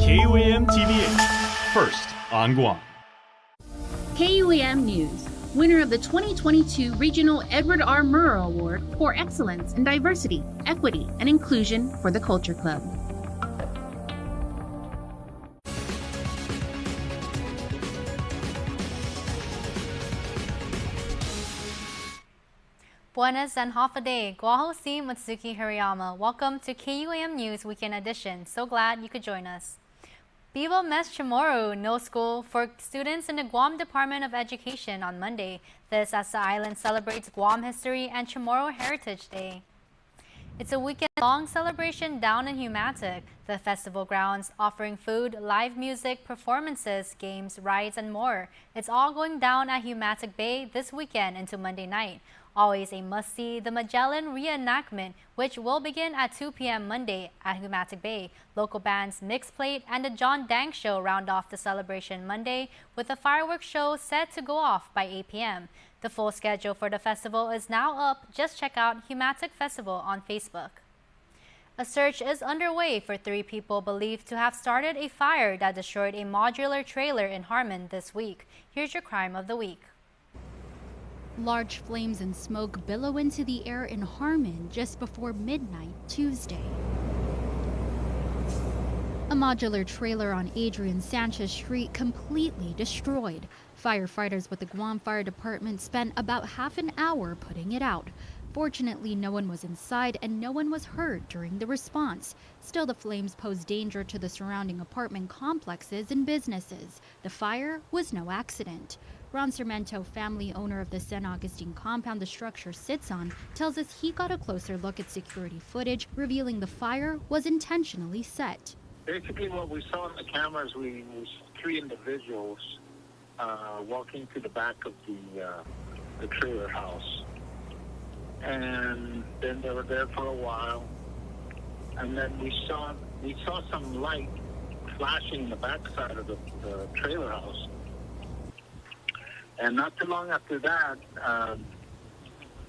KUAM TVH, first on Guam. KUAM News, winner of the 2022 Regional Edward R. Murrow Award for Excellence in Diversity, Equity, and Inclusion for the Culture Club. Buenas and half a day. Guahosi Matsuki Hirayama. Welcome to KUAM News Weekend Edition. So glad you could join us. Bibo Mes Chamorro, no school for students in the Guam Department of Education on Monday. This as the island celebrates Guam History and Chamorro Heritage Day. It's a weekend-long celebration down in Humatic. The festival grounds offering food, live music, performances, games, rides, and more. It's all going down at Humatic Bay this weekend into Monday night. Always a must-see, the Magellan reenactment, which will begin at 2 p.m. Monday at Humatic Bay. Local bands Mixed Plate and the John Dank Show round off the celebration Monday, with a fireworks show set to go off by 8 p.m. The full schedule for the festival is now up. Just check out Humatic Festival on Facebook. A search is underway for 3 people believed to have started a fire that destroyed a modular trailer in Harmon this week. Here's your crime of the week. Large flames and smoke billow into the air in Harmon just before midnight Tuesday. A modular trailer on Adrian Sanchez Street completely destroyed. Firefighters with the Guam Fire Department spent about half an hour putting it out. Fortunately, no one was inside and no one was hurt during the response. Still, the flames pose danger to the surrounding apartment complexes and businesses. The fire was no accident. Ron Sarmento, family owner of the San Agustin compound the structure sits on, tells us he got a closer look at security footage, revealing the fire was intentionally set. Basically, what we saw in the cameras, we was 3 individuals walking to the back of the trailer house. And then they were there for a while. And then we saw some light flashing in the backside of the trailer house. And not too long after that,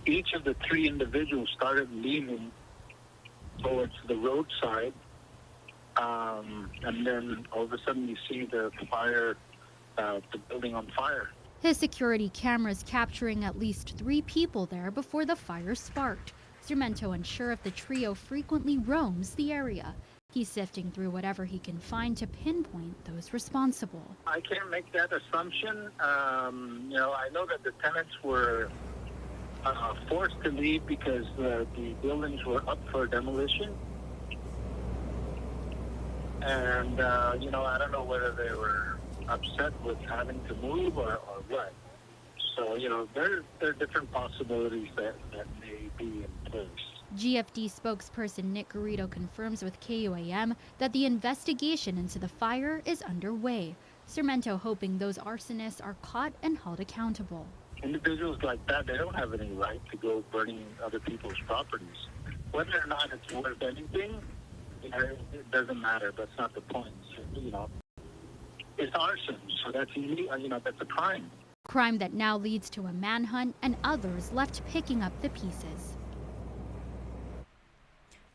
each of the 3 individuals started leaning towards the roadside. And then all of a sudden you see the fire, the building on fire. His security cameras capturing at least 3 people there before the fire sparked. Sarmento unsure if the trio frequently roams the area. He's sifting through whatever he can find to pinpoint those responsible. I can't make that assumption. I know that the tenants were forced to leave because the buildings were up for demolition. And, I don't know whether they were upset with having to move or what. So, there are different possibilities that may be in place. GFD spokesperson Nick Garrido confirms with KUAM that the investigation into the fire is underway. Sarmento hoping those arsonists are caught and held accountable. Individuals like that, they don't have any right to go burning other people's properties. Whether or not it's worth anything, it doesn't matter. That's not the point. It's arson, so that's that's a crime. Crime that now leads to a manhunt and others left picking up the pieces.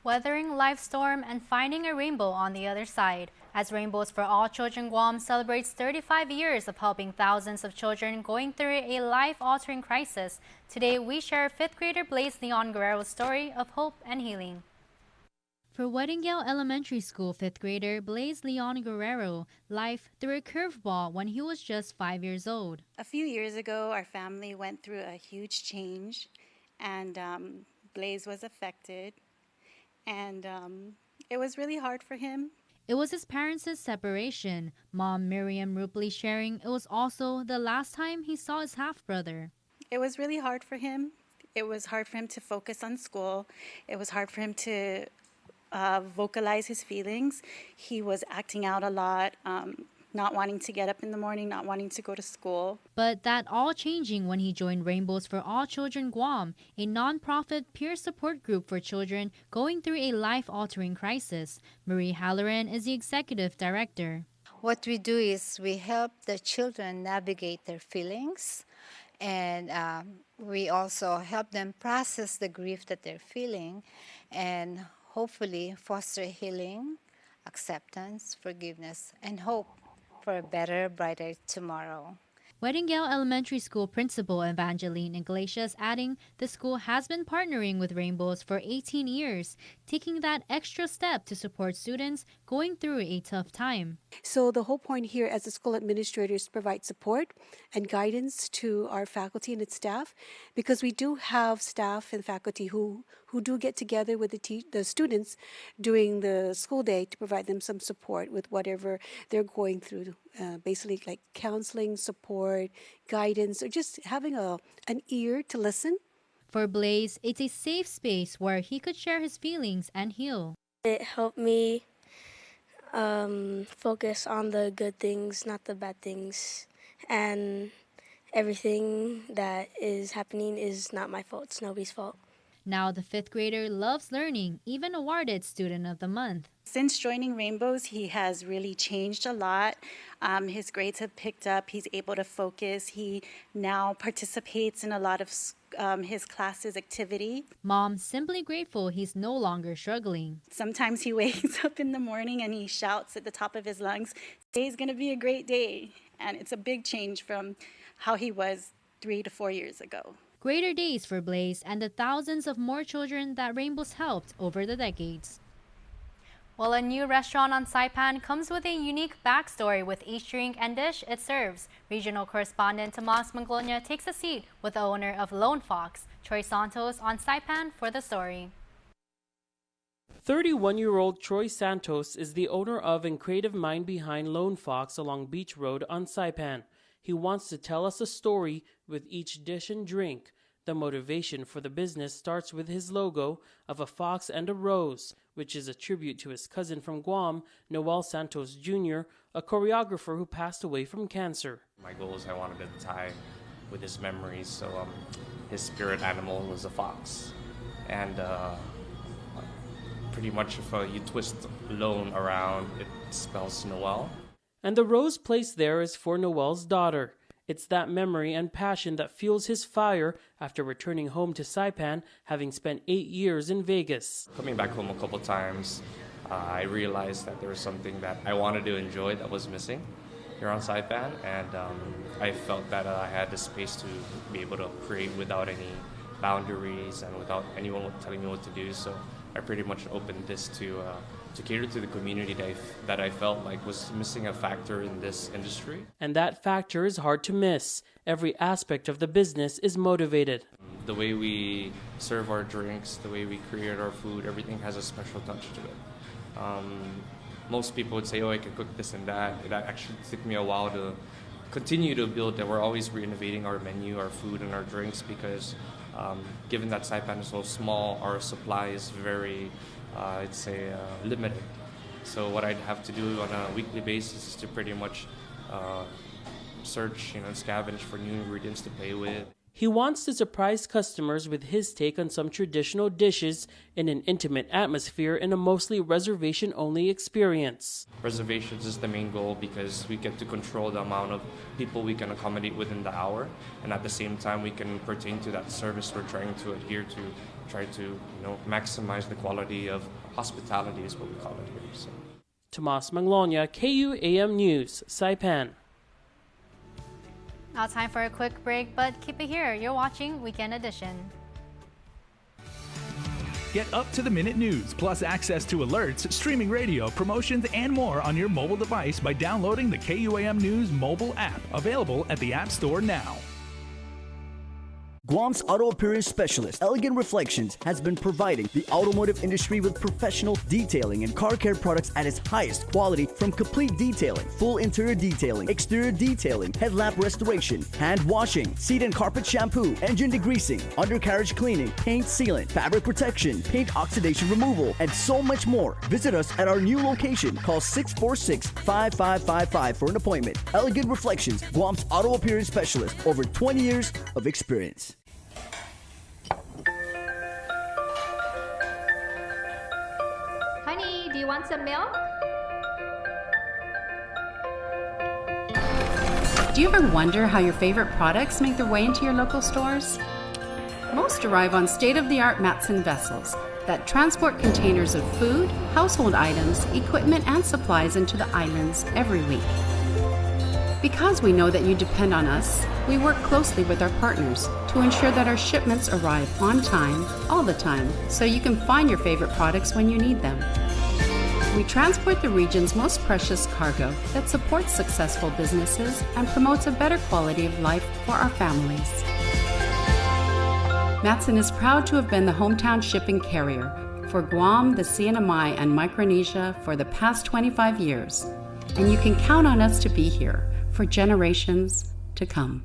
Weathering life storm and finding a rainbow on the other side. As Rainbows for All Children Guam celebrates 35 years of helping thousands of children going through a life-altering crisis, today we share 5th grader Blaze Leon Guerrero's story of hope and healing. For Weddingale Elementary School 5th grader Blaze Leon Guerrero, life threw a curveball when he was just 5 years old. A few years ago, our family went through a huge change, and Blaze was affected. And it was really hard for him. It was his parents' separation. Mom Miriam Rupley sharing it was also the last time he saw his half-brother. It was really hard for him. It was hard for him to focus on school. It was hard for him to vocalize his feelings. He was acting out a lot, not wanting to get up in the morning, not wanting to go to school. But that all changing when he joined Rainbows for All Children Guam, a non-profit peer support group for children going through a life-altering crisis. Marie Halloran is the executive director. What we do is we help the children navigate their feelings, and we also help them process the grief that they're feeling and hopefully foster healing acceptance, forgiveness, and hope for a better, brighter tomorrow. Weddingale Elementary School Principal Evangeline Iglesias adding the school has been partnering with Rainbows for 18 years, taking that extra step to support students going through a tough time. So the whole point here as a school administrator is to provide support and guidance to our faculty and its staff, because we do have staff and faculty who do get together with the students during the school day to provide them some support with whatever they're going through, basically like counseling, support, guidance, or just having an ear to listen. For Blaze, it's a safe space where he could share his feelings and heal. It helped me focus on the good things, not the bad things. And everything that is happening is not my fault. It's nobody's fault. Now the 5th grader loves learning, even awarded Student of the Month. Since joining Rainbows, he has really changed a lot. His grades have picked up. He's able to focus. He now participates in a lot of his classes activity. Mom simply grateful he's no longer struggling. Sometimes he wakes up in the morning and he shouts at the top of his lungs, "Today's going to be a great day." And it's a big change from how he was 3 to 4 years ago. Greater days for Blaze and the thousands of more children that Rainbows helped over the decades. Well, a new restaurant on Saipan comes with a unique backstory with each drink and dish it serves. Regional correspondent Tomas Manglonia takes a seat with the owner of Lone Fox, Troy Santos, on Saipan for the story. 31-year-old Troy Santos is the owner of and creative mind behind Lone Fox along Beach Road on Saipan. He wants to tell us a story with each dish and drink. The motivation for the business starts with his logo of a fox and a rose, which is a tribute to his cousin from Guam, Noel Santos Jr., a choreographer who passed away from cancer. My goal is I wanted to tie with his memories, so his spirit animal was a fox. And pretty much if you twist Lone around, it spells Noel. And the rose placed there is for Noel's daughter. It's that memory and passion that fuels his fire after returning home to Saipan, having spent 8 years in Vegas. Coming back home a couple times, I realized that there was something that I wanted to enjoy that was missing here on Saipan, and I felt that I had the space to be able to create without any boundaries and without anyone telling me what to do. So I pretty much opened this to cater to the community that I felt like was missing a factor in this industry. And that factor is hard to miss. Every aspect of the business is motivated. The way we serve our drinks, the way we create our food, everything has a special touch to it. Most people would say, oh, I can cook this and that. It actually took me a while to continue to build that. We're always renovating our menu, our food, and our drinks because given that Saipan is so small, our supply is very I'd say limited. So what I'd have to do on a weekly basis is to pretty much search, scavenge for new ingredients to play with. He wants to surprise customers with his take on some traditional dishes in an intimate atmosphere in a mostly reservation-only experience. Reservations is the main goal because we get to control the amount of people we can accommodate within the hour, and at the same time we can pertain to that service we're trying to adhere to, try to maximize the quality of hospitality is what we call it here. So. Tomas Manglonia, KUAM News, Saipan. Now time for a quick break, but keep it here. You're watching Weekend Edition. Get up-to-the-minute news, plus access to alerts, streaming radio, promotions, and more on your mobile device by downloading the KUAM News mobile app, available at the App Store now. Guam's auto appearance specialist, Elegant Reflections, has been providing the automotive industry with professional detailing and car care products at its highest quality, from complete detailing, full interior detailing, exterior detailing, headlamp restoration, hand washing, seat and carpet shampoo, engine degreasing, undercarriage cleaning, paint sealant, fabric protection, paint oxidation removal, and so much more. Visit us at our new location. Call 646-5555 for an appointment. Elegant Reflections, Guam's auto appearance specialist, over 20 years of experience. Honey, do you want some milk? Do you ever wonder how your favorite products make their way into your local stores? Most arrive on state-of-the-art Matson vessels, that transport containers of food, household items, equipment, and supplies into the islands every week. Because we know that you depend on us, we work closely with our partners to ensure that our shipments arrive on time, all the time, so you can find your favorite products when you need them. We transport the region's most precious cargo that supports successful businesses and promotes a better quality of life for our families. Matson is proud to have been the hometown shipping carrier for Guam, the CNMI, and Micronesia for the past 25 years, and you can count on us to be here for generations to come.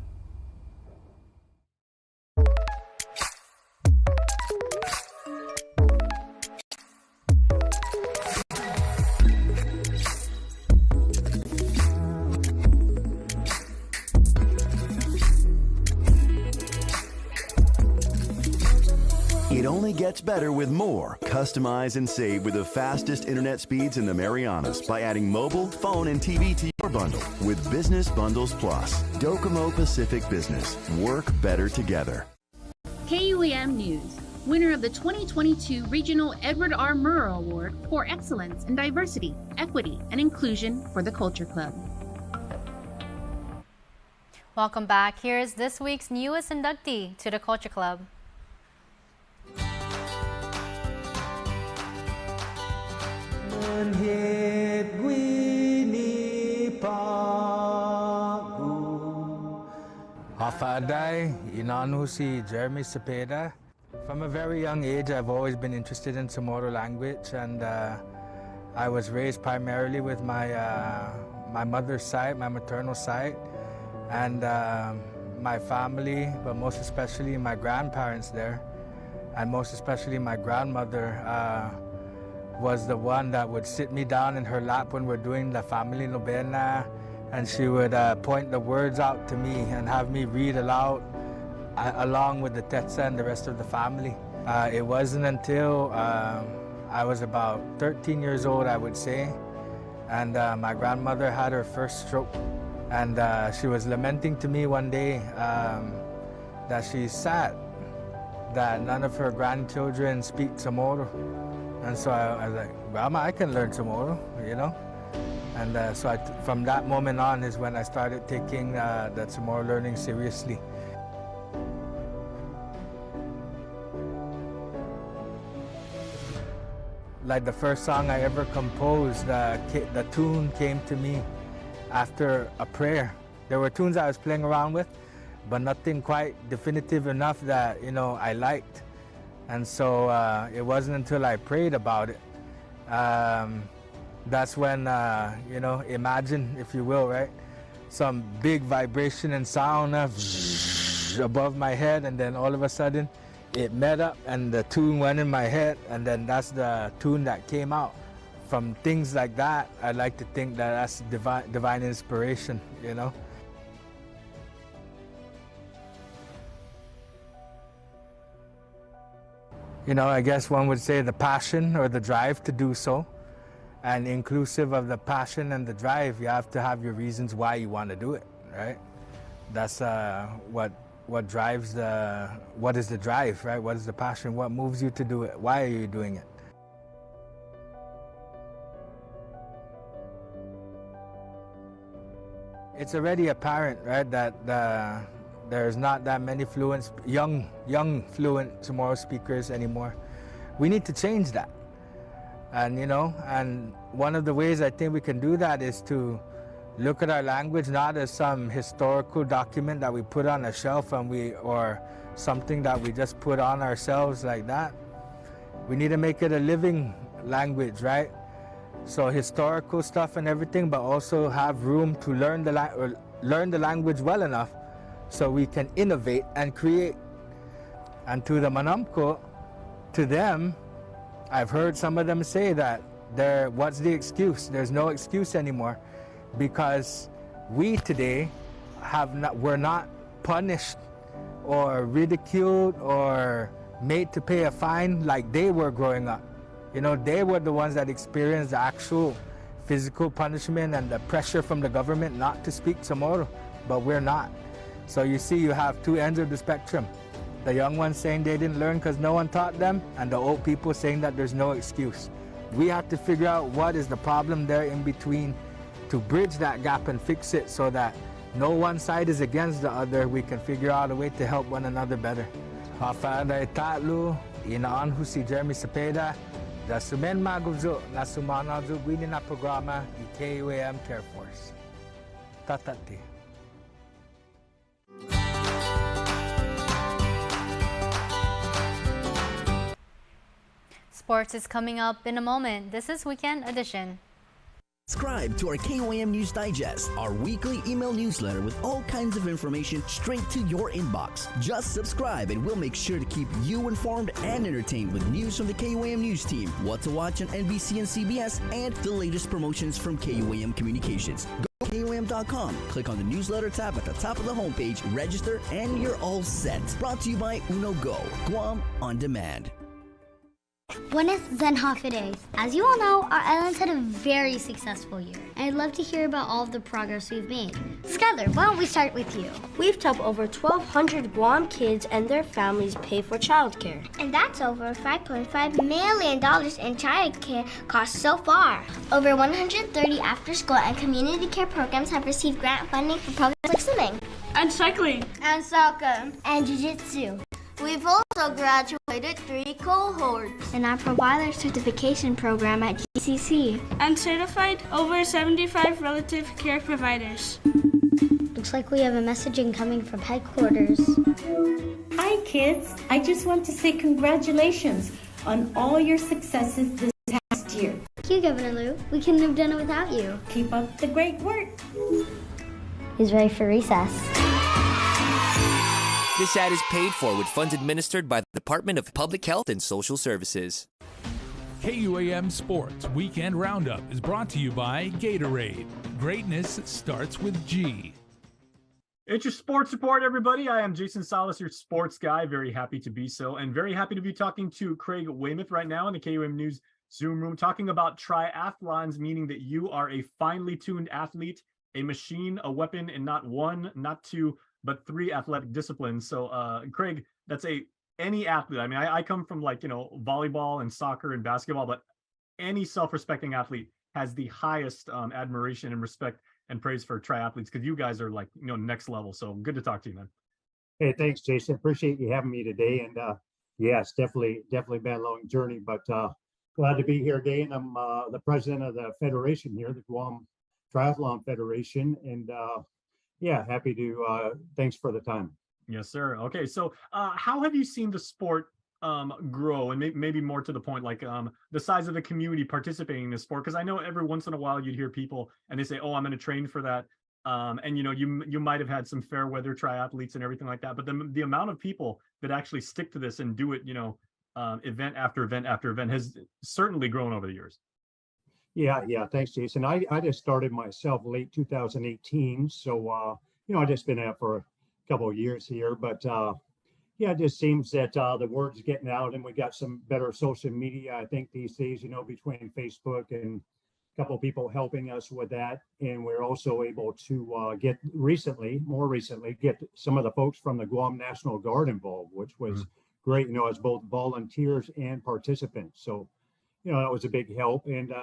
It only gets better with more. Customize and save with the fastest internet speeds in the Marianas by adding mobile, phone, and TV to your bundle with Business Bundles Plus. Docomo Pacific Business. Work better together. KUAM News, winner of the 2022 Regional Edward R. Murrow Award for Excellence in Diversity, Equity, and Inclusion for the Culture Club. Welcome back. Here is this week's newest inductee to the Culture Club. Hafadai, Inanusi, Jeremy Cepeda. From a very young age, I've always been interested in Chamorro language, and I was raised primarily with my mother's side, my maternal side, and my family, but most especially my grandparents there, and most especially my grandmother was the one that would sit me down in her lap when we're doing the family novena, and she would point the words out to me and have me read aloud along with the tetsa and the rest of the family. It wasn't until I was about 13 years old, I would say, and my grandmother had her first stroke, and she was lamenting to me one day that she's sad that none of her grandchildren speak Chamorro. And so I was like, Grandma, I can learn Chamorro, you know? And so from that moment on is when I started taking the Chamorro learning seriously. Like the first song I ever composed, the tune came to me after a prayer. There were tunes I was playing around with, but nothing quite definitive enough that, you know, I liked. And so it wasn't until I prayed about it. That's when, you know, imagine, if you will, right? Some big vibration and sound above my head, and then all of a sudden it met up and the tune went in my head, and then that's the tune that came out. From things like that, I like to think that that's divine inspiration, you know? You know, I guess one would say the passion or the drive to do so. And inclusive of the passion and the drive, you have to have your reasons why you want to do it, right? That's what drives what is the drive, right? What is the passion? What moves you to do it? Why are you doing it? It's already apparent, right, that there's not that many young fluent Chamorro speakers anymore. We need to change that. And, you know, and one of the ways I think we can do that is to look at our language not as some historical document that we put on a shelf or something that we just put on ourselves like that. We need to make it a living language, right? So historical stuff and everything, but also have room to learn the language well enough so we can innovate and create. And to the Manamko, to them, I've heard some of them say that what's the excuse? There's no excuse anymore, because we today we're not punished or ridiculed or made to pay a fine like they were growing up. You know, they were the ones that experienced the actual physical punishment and the pressure from the government not to speak Chamorro, but we're not. So you see, you have two ends of the spectrum. The young ones saying they didn't learn because no one taught them, and the old people saying that there's no excuse. We have to figure out what is the problem there in between to bridge that gap and fix it so that no one side is against the other. We can figure out a way to help one another better. Hafada tatlu inaan hu si Jeremy Cepeda da sumen magubzo na sumana zu gwini na programa I KUAM Care Force. Tatati. Sports is coming up in a moment. This is Weekend Edition. Subscribe to our KUAM News Digest, our weekly email newsletter with all kinds of information straight to your inbox. Just subscribe and we'll make sure to keep you informed and entertained with news from the KUAM News team, what to watch on NBC and CBS, and the latest promotions from KUAM Communications. Go to KUAM.com, click on the newsletter tab at the top of the homepage, register, and you're all set. Brought to you by Uno Go, Guam on Demand. Buenos Zenhafides. As you all know, our islands had a very successful year, and I'd love to hear about all of the progress we've made. Skylar, why don't we start with you? We've helped over 1,200 Guam kids and their families pay for childcare. And that's over $5.5 million in childcare costs so far. Over 130 after-school and community care programs have received grant funding for programs like swimming. And cycling. And soccer. And jiu-jitsu. We've also graduated 3 cohorts. In our provider certification program at GCC. And certified over 75 relative care providers. Looks like we have a message incoming from headquarters. Hi kids, I just want to say congratulations on all your successes this past year. Thank you, Governor Lou. We couldn't have done it without you. Keep up the great work. He's ready for recess. This ad is paid for with funds administered by the Department of Public Health and Social Services. KUAM Sports Weekend Roundup is brought to you by Gatorade. Greatness starts with G. It's your sports report, everybody. I am Jason Salas, your sports guy. Very happy to be so, and very happy to be talking to Craig Weymouth right now in the KUAM News Zoom room, talking about triathlons, meaning that you are a finely tuned athlete, a machine, a weapon, and not one, not two, but 3 athletic disciplines. So Craig, that's any athlete. I mean, I come from volleyball and soccer and basketball, but any self-respecting athlete has the highest admiration and respect and praise for triathletes, because you guys are next level. So good to talk to you, man. Hey, thanks, Jason. Appreciate you having me today. And yeah, it's definitely been a long journey, but glad to be here today. And I'm the president of the federation here, the Guam Triathlon Federation. And yeah, happy to, thanks for the time. Yes, sir. Okay, so how have you seen the sport grow, and maybe more to the point, the size of the community participating in this sport? Because I know every once in a while you'd hear people and they say, oh, I'm going to train for that. And you might have had some fair weather triathletes and everything like that, but the amount of people that actually stick to this and do it, event after event after event has certainly grown over the years. Yeah, thanks, Jason. I just started myself late 2018, so I just been out for a couple of years here, but yeah, it just seems that the word's getting out, and we got some better social media, I think, these days, between Facebook and a couple of people helping us with that. And we're also able to get more recently, get some of the folks from the Guam National Guard involved, which was great, as both volunteers and participants. So, that was a big help. And,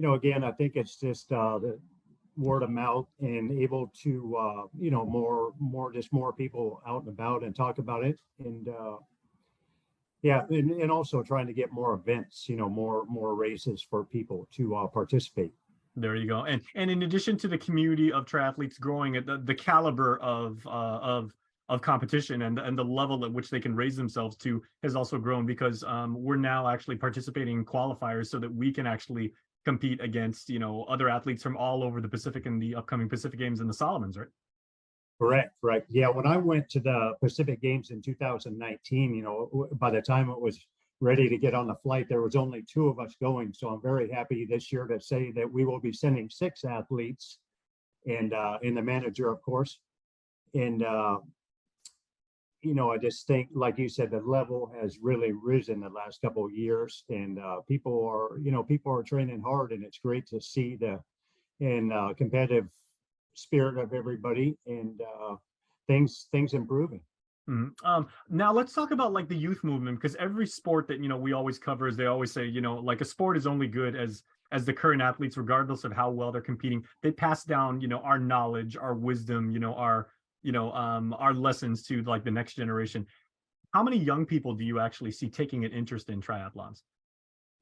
again, I think it's just the word of mouth and able to, more people out and about and talk about it. And yeah, and also trying to get more events, more races for people to participate. There you go. And in addition to the community of triathletes growing, the caliber of competition and the level at which they can raise themselves to has also grown, because we're now actually participating in qualifiers so that we can actually compete against other athletes from all over the Pacific in the upcoming Pacific Games in the Solomons, right? Correct. Right. Yeah. When I went to the Pacific Games in 2019, by the time it was ready to get on the flight, there was only 2 of us going. So I'm very happy this year to say that we will be sending 6 athletes, and the manager, of course. And I just think, like you said, the level has really risen the last couple of years, and people are training hard, and it's great to see the competitive spirit of everybody, and things improving. Now let's talk about like the youth movement, because every sport that we always cover is, they always say, like a sport is only good as the current athletes, regardless of how well they're competing. They pass down our knowledge, our wisdom, our lessons to like the next generation. How many young people do you actually see taking an interest in triathlons?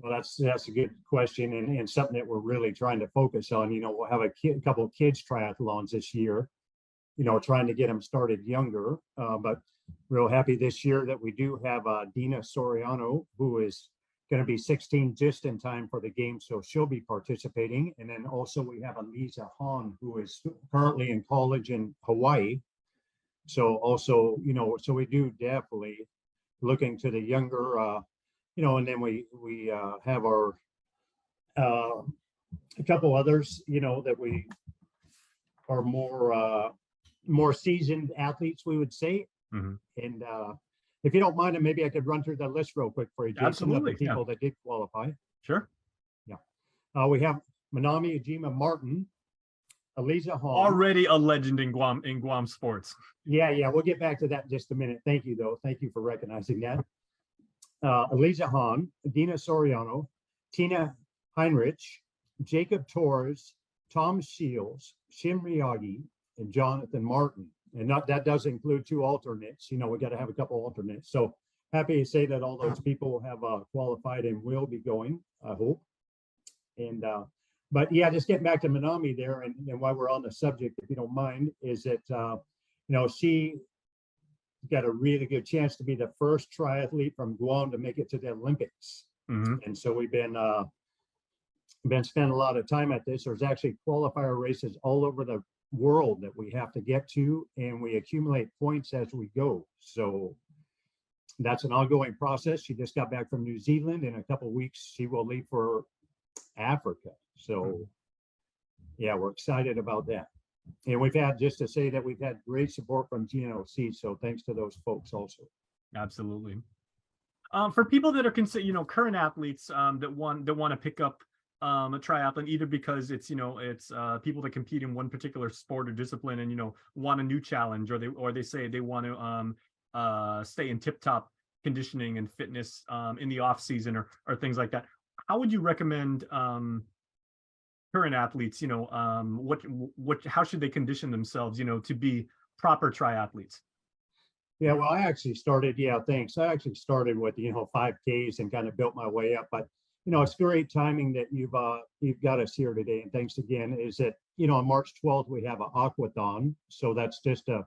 Well, that's a good question, and something that we're really trying to focus on. We'll have a couple of kids triathlons this year, trying to get them started younger. But real happy this year that we do have Dina Soriano, who is going to be 16 just in time for the game, so she'll be participating. And then also we have Aliza Han, who is currently in college in Hawaii. So also, so we do definitely looking to the younger, and then we have our a couple others, that we are more seasoned athletes, we would say. And if you don't mind, maybe I could run through the list real quick for you, Jason. Absolutely, of the people that did qualify. Sure. Yeah. We have Manami Ujima Martin, Aliza Han. Already a legend in Guam sports. Yeah, we'll get back to that in just a minute. Thank you, though. Thank you for recognizing that. Aliza Han, Dina Soriano, Tina Heinrich, Jacob Torres, Tom Shields, Shim Miyagi, and Jonathan Martin. And that does include 2 alternates. We got to have a couple alternates. So happy to say that all those people have qualified and will be going, I hope. And but yeah, just getting back to Manami there, and while we're on the subject, if you don't mind, is that she got a really good chance to be the first triathlete from Guam to make it to the Olympics. And so we've been spending a lot of time at this. There's actually qualifier races all over the world that we have to get to, and we accumulate points as we go. So that's an ongoing process. She just got back from New Zealand. In a couple of weeks she will leave for Africa. So yeah, we're excited about that. And we've had, just to say that we've had great support from GNOC, so thanks to those folks also. Absolutely. For people that are current athletes that want to pick up a triathlon, either because it's people that compete in one particular sport or discipline and want a new challenge, or they say they want to stay in tip-top conditioning and fitness in the off season or things like that. How would you recommend current athletes, how should they condition themselves, to be proper triathletes? Yeah, well, I actually started, thanks. I actually started with, 5Ks and kind of built my way up. But, it's great timing that you've got us here today. And thanks again. Is that, on March 12th, we have an aquathon. So that's just a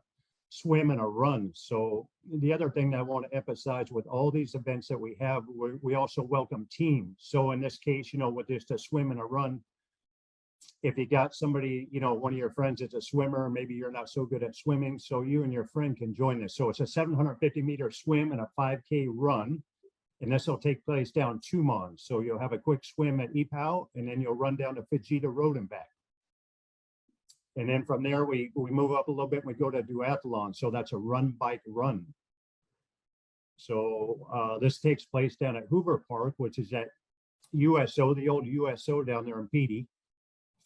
swim and a run. So the other thing that I want to emphasize with all these events that we have, we also welcome teams. So in this case, with just a swim and a run, if you got somebody, one of your friends is a swimmer, maybe you're not so good at swimming, so you and your friend can join this. So it's a 750-meter swim and a 5K run, and this will take place down Tumon. So you'll have a quick swim at Ipao, and then you'll run down to Fujita Road and back. And then from there, we move up a little bit and we go to duathlon. So that's a run, bike, run. So this takes place down at Hoover Park, which is at USO, the old USO down there in Petey.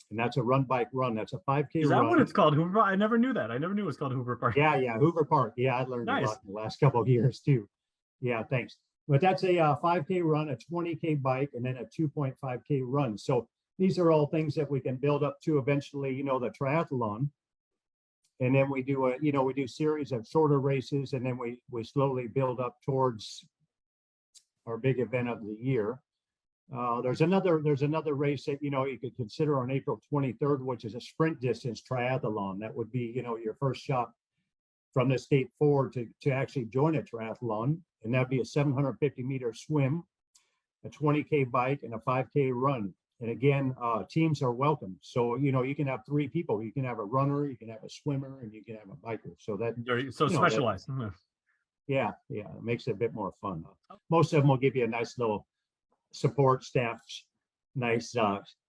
And that's a run, bike, run. That's a 5K run. Is that what it's called, Hoover Park? I never knew that. I never knew it was called Hoover Park. Yeah, Hoover Park. Yeah, I learned a lot in the last couple of years too. Yeah, thanks. But that's a 5K run, a 20K bike, and then a 2.5K run. So these are all things that we can build up to eventually, the triathlon. And then we do we do series of shorter races, and then we slowly build up towards our big event of the year. There's another race that you could consider on April 23rd, which is a sprint distance triathlon. That would be your first shot from the state forward to actually join a triathlon, and that'd be a 750-meter swim, a 20K bike, and a 5K run. And again, teams are welcome. So you can have 3 people. You can have a runner, you can have a swimmer, and you can have a biker. So that specialized. Yeah, it makes it a bit more fun. Most of them will give you a nice little support staff, nice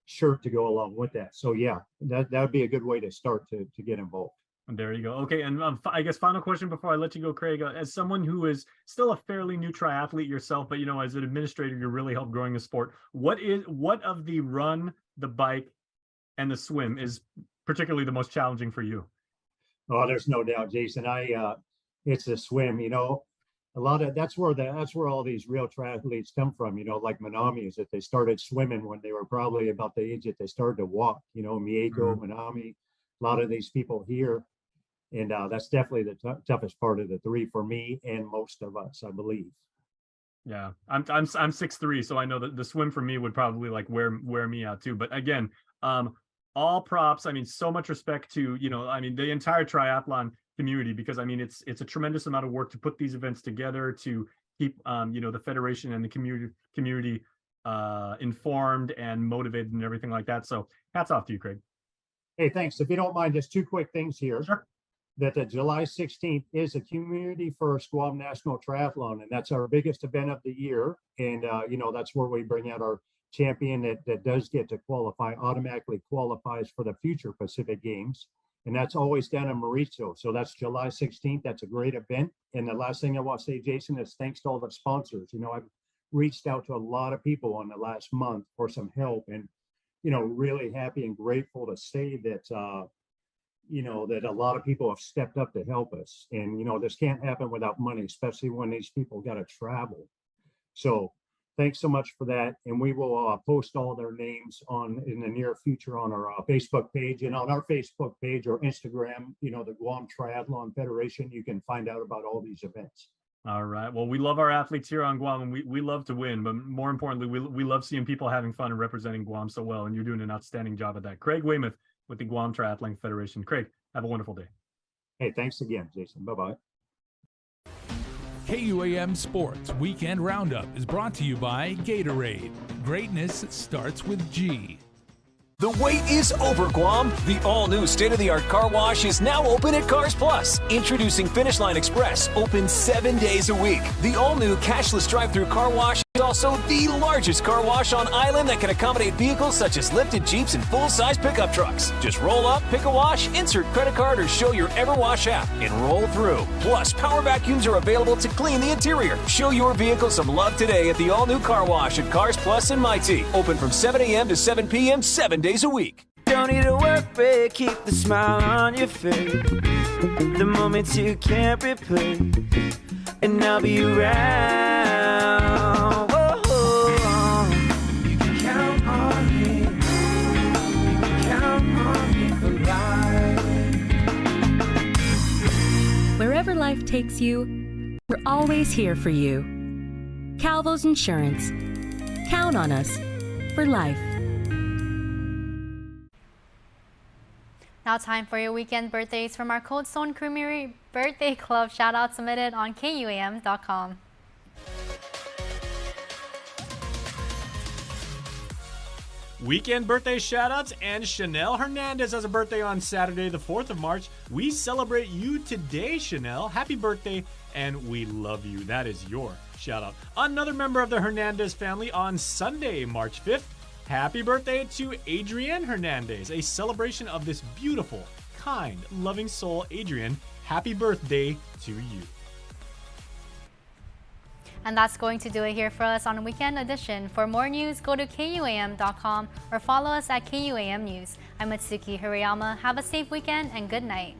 shirt to go along with that. So yeah, that would be a good way to start to get involved. And there you go. Okay, and I guess final question before I let you go, Craig. As someone who is still a fairly new triathlete yourself, but as an administrator, you really helped growing the sport. What of the run, the bike, and the swim is particularly the most challenging for you? Oh, there's no doubt, Jason. it's the swim. You know, a lot of that's where all these real triathletes come from. You know, like Manami is that they started swimming when they were probably about the age that they started to walk. You know, Mieko, Manami, a lot of these people here, and that's definitely the toughest part of the three for me and most of us, I believe. Yeah, I'm 6'3", so I know that the swim for me would probably like wear me out too. But again, all props. I mean, so much respect to, you know, I mean, the entire triathlon community, because I mean, it's a tremendous amount of work to put these events together, to keep you know, the federation and the community informed and motivated and everything like that. So hats off to you, Craig. Hey, thanks. If you don't mind, just two quick things here. Sure. That the July 16th is a community first Guam National Triathlon, and that's our biggest event of the year. And you know, that's where we bring out our champion that does get to qualify, automatically qualifies for the future Pacific Games. And that's always down in Mauricio. So that's July 16th. That's a great event. And the last thing I want to say, Jason, is thanks to all the sponsors. You know, I've reached out to a lot of people in the last month for some help, and you know, really happy and grateful to say that you know, that a lot of people have stepped up to help us. And, you know, this can't happen without money, especially when these people got to travel. So thanks so much for that. And we will post all their names in the near future on our Facebook page, and on our Facebook page or Instagram, you know, the Guam Triathlon Federation. You can find out about all these events. All right. Well, we love our athletes here on Guam, and we love to win, but more importantly, we love seeing people having fun and representing Guam so well. And you're doing an outstanding job at that. Craig Weymouth with the Guam Triathlon Federation. Craig, have a wonderful day. Hey, thanks again, Jason. Bye-bye. KUAM Sports Weekend Roundup is brought to you by Gatorade. Greatness starts with G. The wait is over, Guam. The all-new state-of-the-art car wash is now open at Cars Plus. Introducing Finish Line Express, open 7 days a week. The all-new cashless drive-through car wash is also the largest car wash on island that can accommodate vehicles such as lifted Jeeps and full-size pickup trucks. Just roll up, pick a wash, insert credit card, or show your EverWash app and roll through. Plus, power vacuums are available to clean the interior. Show your vehicle some love today at the all-new car wash at Cars Plus in Mighty. Open from 7 a.m. to 7 p.m. 7 days a week. Don't need to work, babe. Keep the smile on your face. The moments you can't replace, and I'll be around. Whoa. You can count on me. You can count on me for life. Wherever life takes you, we're always here for you. Calvo's Insurance. Count on us for life. Now time for your weekend birthdays from our Cold Stone Creamery Birthday Club shout-out submitted on KUAM.com. Weekend birthday shout-outs, and Chanel Hernandez has a birthday on Saturday, the 4th of March. We celebrate you today, Chanel. Happy birthday, and we love you. That is your shout-out. Another member of the Hernandez family on Sunday, March 5th. Happy birthday to Adrienne Hernandez, a celebration of this beautiful, kind, loving soul. Adrienne, happy birthday to you. And that's going to do it here for us on Weekend Edition. For more news, go to KUAM.com or follow us at KUAM News. I'm Mitsuki Hirayama. Have a safe weekend and good night.